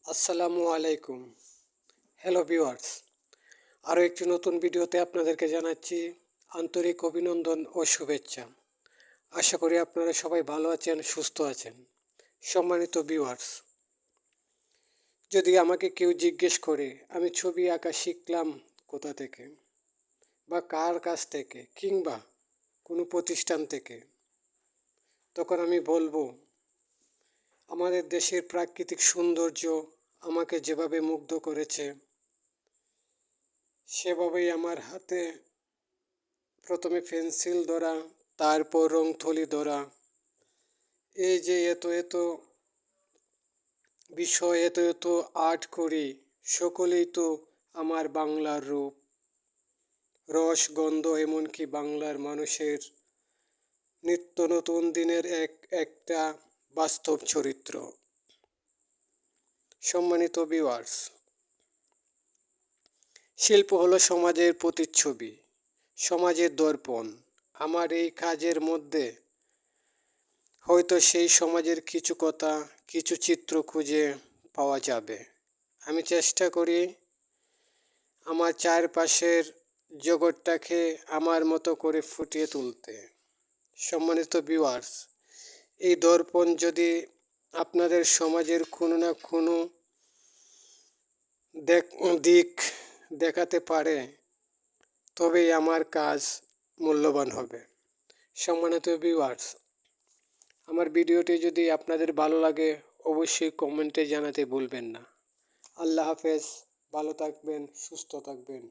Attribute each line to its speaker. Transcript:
Speaker 1: আসসালামু আলাইকুম। Hello viewers, আরও একটি নতুন ভিডিওতে আপনাদেরকে জানাচ্ছি আন্তরিক অভিনন্দন ও শুভেচ্ছা। আশা করি আপনারা সবাই ভালো আছেন, সুস্থ আছেন। সম্মানিত ভিউয়ার্স, যদি আমাকে কেউ জিজ্ঞেস করে আমি ছবি আঁকা শিখলাম কোথা থেকে বা কার কাছ থেকে কিংবা কোনো প্রতিষ্ঠান থেকে, তখন আমি বলবো আমাদের দেশের প্রাকৃতিক সৌন্দর্য আমাকে যেভাবে মুগ্ধ করেছে, সেভাবেই আমার হাতে প্রথমে পেন্সিল ধরা, তারপর রং তুলি ধরা, এই যে এত এত বিষয়, এত এত আর্ট করি, সকলেই তো আমার বাংলার রূপ, রস গন্ধ, এমনকি বাংলার মানুষের নিত্য নতুন দিনের একটা বাস্তব চরিত্র। সম্মানিত ভিউয়ার্স, শিল্প হলো সমাজের প্রতিচ্ছবি, সমাজের দর্পণ। আমার এই কাজের মধ্যে হয়তো সেই সমাজের কিছু কথা, কিছু চিত্র খুঁজে পাওয়া যাবে। আমি চেষ্টা করি আমার চারপাশের জগৎটাকে আমার মতো করে ফুটিয়ে তুলতে। সম্মানিত ভিউয়ার্স, এই দর্পণ যদি আপনাদের সমাজের কোনো না কোনো দিক দেখাতে পারে, তবেই আমার কাজ মূল্যবান হবে। সম্মানিত ভিউয়ার্স, আমার ভিডিওটি যদি আপনাদের ভালো লাগে অবশ্যই কমেন্টে জানাতে ভুলবেন না। আল্লাহ হাফেজ, ভালো থাকবেন, সুস্থ থাকবেন।